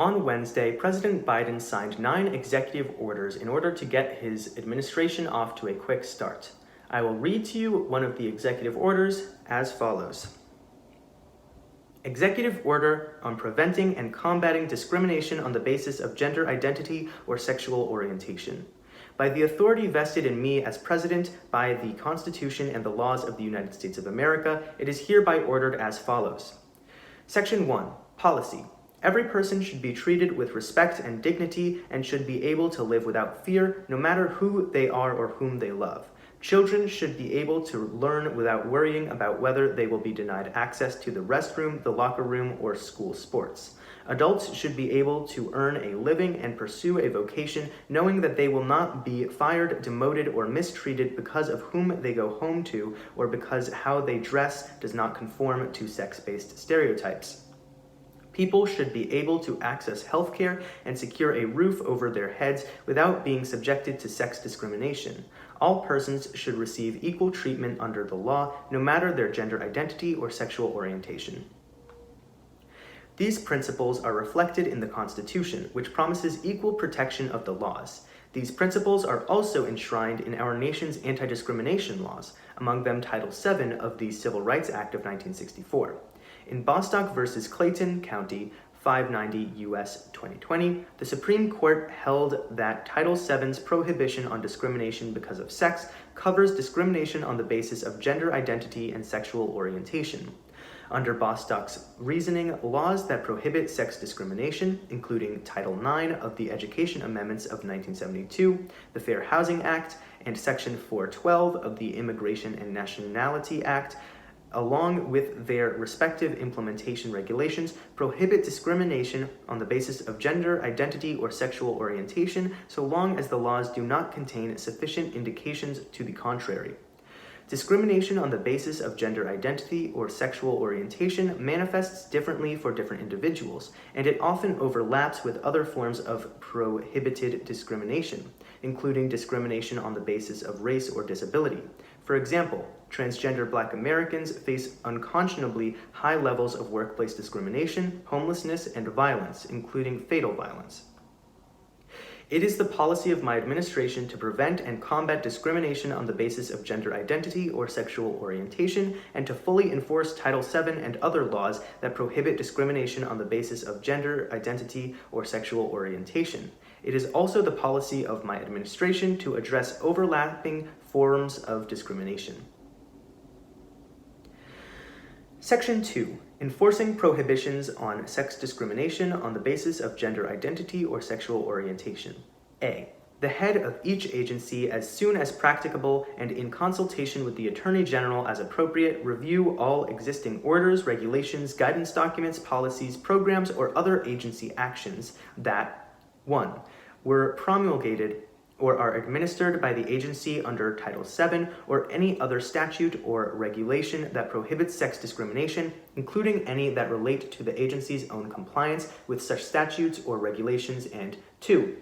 On Wednesday, President Biden signed 9 executive orders in order to get his administration off to a quick start. I will read to you one of the executive orders as follows. Executive Order on Preventing and Combating Discrimination on the Basis of Gender Identity or Sexual Orientation. By the authority vested in me as President by the Constitution and the laws of the United States of America, it is hereby ordered as follows. Section 1. Policy. Every person should be treated with respect and dignity and should be able to live without fear, no matter who they are or whom they love. Children should be able to learn without worrying about whether they will be denied access to the restroom, the locker room, or school sports. Adults should be able to earn a living and pursue a vocation, knowing that they will not be fired, demoted, or mistreated because of whom they go home to or because how they dress does not conform to sex-based stereotypes. People should be able to access health care and secure a roof over their heads without being subjected to sex discrimination. All persons should receive equal treatment under the law, no matter their gender identity or sexual orientation. These principles are reflected in the Constitution, which promises equal protection of the laws. These principles are also enshrined in our nation's anti-discrimination laws, among them Title VII of the Civil Rights Act of 1964. In Bostock v. Clayton County, 590 U.S. 2020, the Supreme Court held that Title VII's prohibition on discrimination because of sex covers discrimination on the basis of gender identity and sexual orientation. Under Bostock's reasoning, laws that prohibit sex discrimination, including Title IX of the Education Amendments of 1972, the Fair Housing Act, and Section 412 of the Immigration and Nationality Act, along with their respective implementation regulations, prohibit discrimination on the basis of gender identity or sexual orientation so long as the laws do not contain sufficient indications to the contrary. Discrimination on the basis of gender identity or sexual orientation manifests differently for different individuals, and it often overlaps with other forms of prohibited discrimination, including discrimination on the basis of race or disability. For example, transgender Black Americans face unconscionably high levels of workplace discrimination, homelessness, and violence, including fatal violence. It is the policy of my administration to prevent and combat discrimination on the basis of gender identity or sexual orientation and to fully enforce Title VII and other laws that prohibit discrimination on the basis of gender identity or sexual orientation. It is also the policy of my administration to address overlapping forms of discrimination. Section 2. Enforcing prohibitions on sex discrimination on the basis of gender identity or sexual orientation. A. The head of each agency, as soon as practicable and in consultation with the Attorney General as appropriate, review all existing orders, regulations, guidance documents, policies, programs, or other agency actions that 1. Were promulgated or are administered by the agency under Title VII or any other statute or regulation that prohibits sex discrimination, including any that relate to the agency's own compliance with such statutes or regulations, and 2.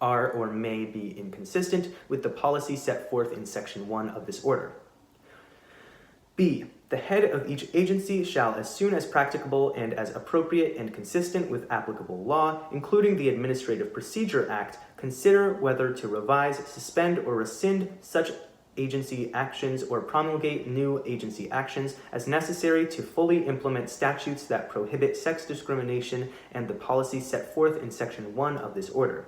Are or may be inconsistent with the policy set forth in Section 1 of this order. B. The head of each agency shall, as soon as practicable and as appropriate and consistent with applicable law, including the Administrative Procedure Act, consider whether to revise, suspend, or rescind such agency actions or promulgate new agency actions as necessary to fully implement statutes that prohibit sex discrimination and the policy set forth in Section 1 of this order.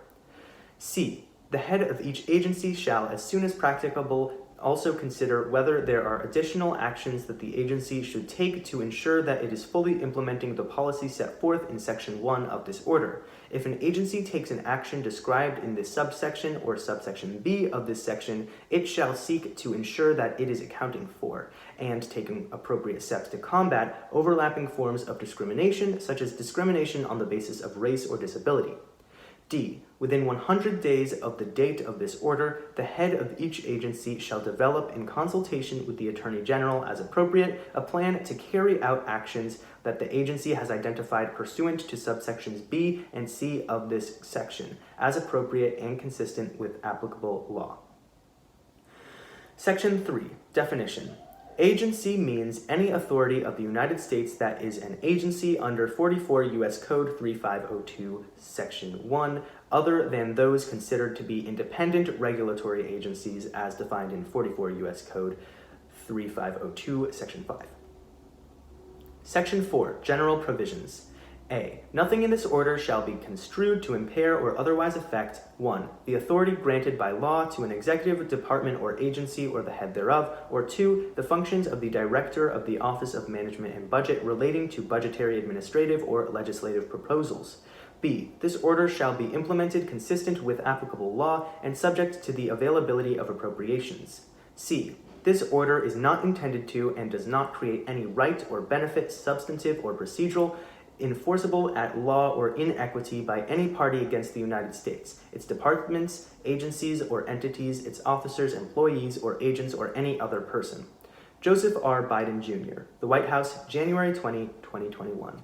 C. The head of each agency shall, as soon as practicable, also consider whether there are additional actions that the agency should take to ensure that it is fully implementing the policy set forth in Section 1 of this order. If an agency takes an action described in this subsection or subsection B of this section, it shall seek to ensure that it is accounting for and taking appropriate steps to combat overlapping forms of discrimination, such as discrimination on the basis of race or disability. D. Within 100 days of the date of this order, the head of each agency shall develop, in consultation with the Attorney General as appropriate, a plan to carry out actions that the agency has identified pursuant to subsections B and C of this section, as appropriate and consistent with applicable law. Section 3. Definition. Agency means any authority of the United States that is an agency under 44 U.S. Code 3502, Section 1, other than those considered to be independent regulatory agencies as defined in 44 U.S. Code 3502, Section 5. Section 4. General Provisions. A. Nothing in this order shall be construed to impair or otherwise affect 1. The authority granted by law to an executive department or agency or the head thereof, or 2. The functions of the Director of the Office of Management and Budget relating to budgetary, administrative, or legislative proposals. B. This order shall be implemented consistent with applicable law and subject to the availability of appropriations. C. This order is not intended to and does not create any right or benefit, substantive or procedural, enforceable at law or in equity by any party against the United States, its departments, agencies, or entities, its officers, employees, or agents, or any other person. Joseph R. Biden, Jr., The White House, January 20, 2021.